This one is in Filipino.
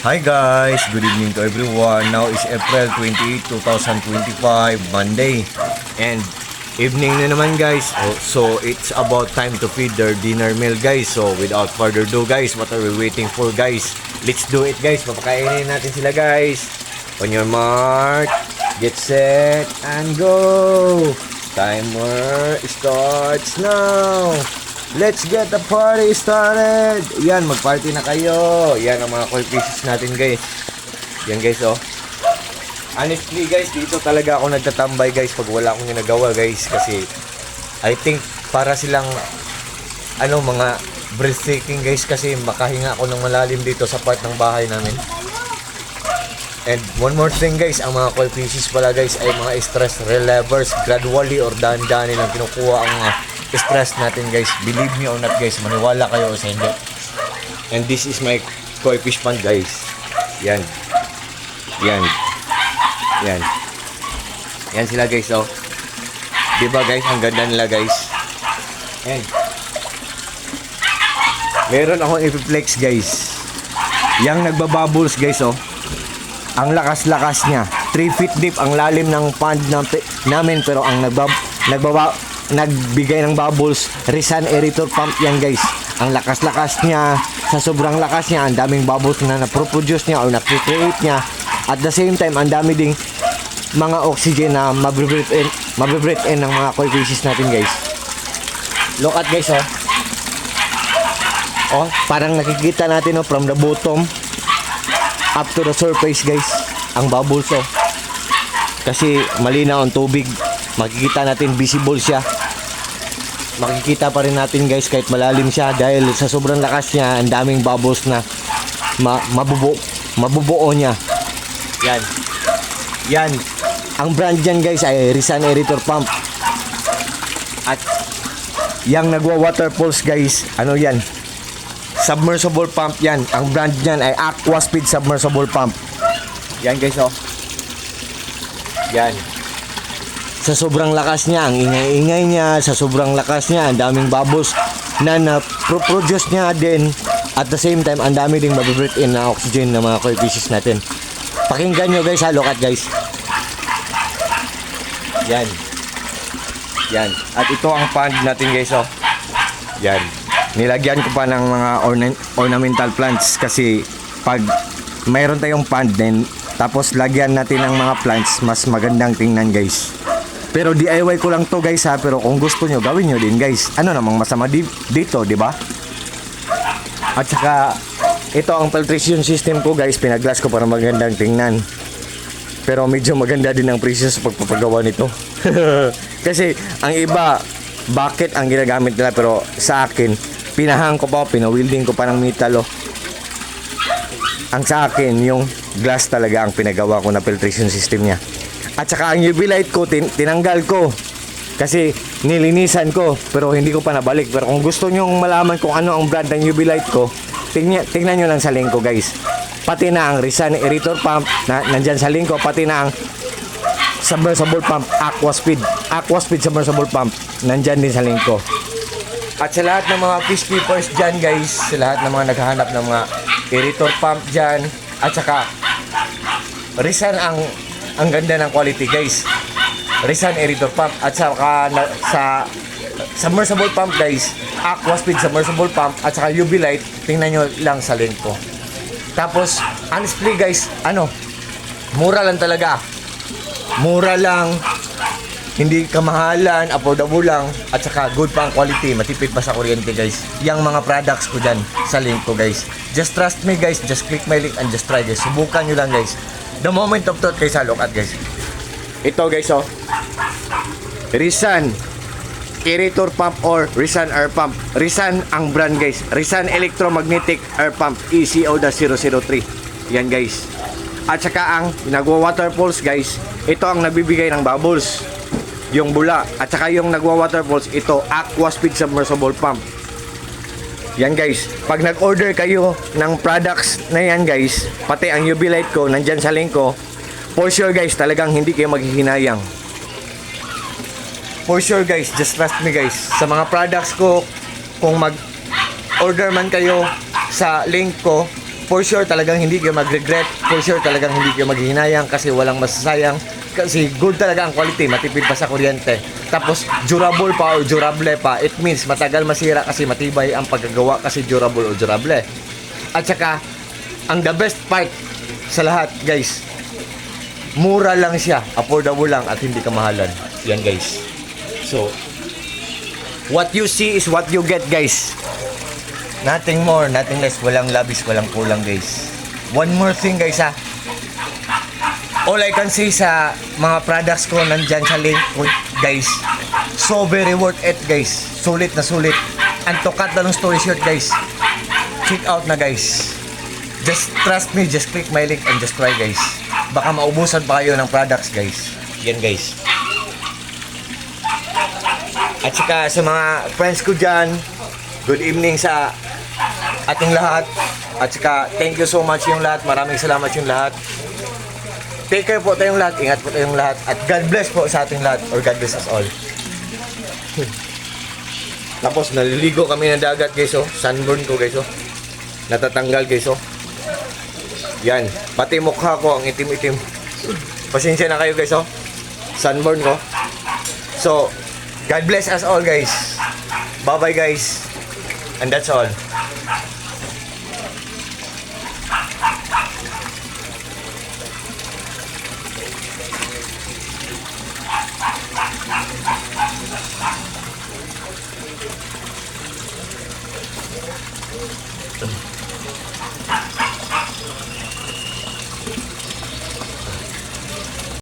Hi guys, good evening to everyone. Now is April 28, 2025, Monday. And evening na naman guys. So it's about time to feed their dinner meal guys. So without further ado guys, what are we waiting for guys? Let's do it guys. Papakainin natin sila guys. On your mark, get set, and go. Timer starts now. Let's get the party started. Yan, mag-party na kayo. Yan ang mga cold pieces natin guys. Yan guys oh. Honestly guys, dito talaga ako nagtatambay guys pag wala akong ginagawa guys. Kasi I think para silang mga breathtaking guys. Kasi makahinga ako ng malalim dito sa part ng bahay namin. And one more thing guys, ang mga cold pieces pala guys ay mga stress relievers. Gradually or dahan-dahan nilang kinukuha ang mga stress natin guys. Believe me or not guys, maniwala kayo sa hindi. And this is my koi fish pond guys. Yan. Yan. Yan. Yan sila guys oh. Diba guys, ang ganda nila guys. And meron akong ipiplex guys. Yang nagbabubbles guys oh. Ang lakas-lakas niya. 3 feet deep ang lalim ng pond namin, pero ang nagbigay ng bubbles, Rizan aerator pump yan guys. Ang lakas-lakas niya, sa sobrang lakas niya, ang daming bubbles na naproproduce niya or na-create niya. At the same time, ang dami ding mga oxygen na mabibreathe in ng mga koi fishes natin guys. Look at guys oh. Oh, parang nakikita natin oh, from the bottom up to the surface guys, ang bubbles oh. Kasi malinaw ang tubig, makikita natin visible siya. Makikita pa rin natin guys kahit malalim siya dahil sa sobrang lakas niya, ang daming bubbles na mabubuo niya. Yan. Yan. Ang brand yan guys ay Rizan aerator pump. At yang nagwa-water pulse guys, ano yan? Submersible pump yan. Ang brand niyan ay Aquaspeed submersible pump. Yan guys oh. Yan. Sa sobrang lakas niya, ang ingay-ingay niya, sa sobrang lakas niya, ang daming bubbles na na-produce niya din. At the same time, ang dami ding mabibreathe in na oxygen ng mga koi fishes natin. Pakinggan nyo guys ha, look at guys. Yan. Yan. At ito ang pond natin guys oh. Yan. Nilagyan ko pa ng mga ornamental plants kasi pag mayroon tayong pond din, tapos lagyan natin ng mga plants, mas magandang tingnan guys. Pero DIY ko lang to guys ha, pero kung gusto nyo, gawin nyo din guys. Ano namang masama dito, di ba? At saka ito ang filtration system ko guys, pinaglass ko para magandang tingnan. Pero medyo maganda din ang presyo sa pagpapagawa nito. Kasi ang iba, bucket ang ginagamit nila, pero sa akin, pinahang ko pa, pinawielding ko pa ng metal oh. Ang sa akin, yung glass talaga ang pinagawa ko na filtration system niya. At saka ang UV light ko, tinanggal ko. Kasi nilinisan ko, pero hindi ko pa nabalik. Pero kung gusto nyo malaman kung ano ang brand ng UV light ko, tingnan nyo lang sa link ko guys. Pati na ang Rizan aerator pump, na nandyan sa link ko, pati na ang submersible pump, Aquaspeed submersible pump, nandyan din sa link ko. At sa lahat ng mga fish keepers dyan guys, sa lahat ng mga naghahanap ng mga aerator pump dyan, at saka Rizan ang ganda ng quality guys. Rizan aerator pump. At saka sa submersible pump guys, Aquaspeed submersible pump, at saka UV light, tingnan nyo lang sa link ko. Tapos honestly guys, mura lang talaga. Mura lang, hindi kamahalan, affordable lang, at saka good pa ang quality, matipid pa sa kuryente guys. Yang mga products ko dyan sa link ko guys. Just trust me guys, just click my link and just try guys. Subukan nyo lang guys. The moment of truth guys, look at guys. Ito guys oh, Rizan aerator pump or Rizan air pump. Rizan ang brand guys, Rizan electromagnetic air pump ECO-003. Yan guys. At saka ang nagwa-water pulse guys, ito ang nagbibigay ng bubbles, yung bula. At saka yung nagwa-water pulse, ito Aquaspeed submersible pump. Yan guys, pag nag-order kayo ng products na yan guys, pati ang UV light ko nandyan sa link ko, for sure guys, talagang hindi kayo maghihinayang. For sure guys, just trust me guys. Sa mga products ko, kung mag-order man kayo sa link ko, for sure talagang hindi kayo mag-regret. For sure talagang hindi kayo maghihinayang kasi walang masasayang. Kasi good talaga ang quality, matipid pa sa kuryente. Tapos durable pa o durable pa. It means matagal masira kasi matibay ang paggagawa kasi durable o durable. At saka, ang the best part sa lahat, guys, mura lang siya, affordable lang at hindi kamahalan. Yan, guys. So, what you see is what you get, guys. Nothing more, nothing less. Walang labis, walang kulang, guys. One more thing, guys, ha. All I can say sa mga products ko nandyan sa link ko, guys. So very worth it, guys. Sulit na sulit. And to cut the long story short, guys, check out na, guys. Just trust me, just click my link and just try, guys. Baka maubusan pa kayo ng products, guys. Yan, guys. At saka sa mga friends ko dyan, good evening sa ating lahat. At saka thank you so much yung lahat. Maraming salamat yung lahat. Take care po tayong lahat. Ingat po tayong lahat. At God bless po sa ating lahat. Or God bless us all. Tapos naliligo kami ng dagat, guys, oh. Sunburn ko, guys, oh. Natatanggal, guys, oh. Yan. Pati mukha ko ang itim-itim. Pasensya na kayo, guys, oh. Sunburn ko. So, God bless us all, guys. Bye-bye, guys. And that's all.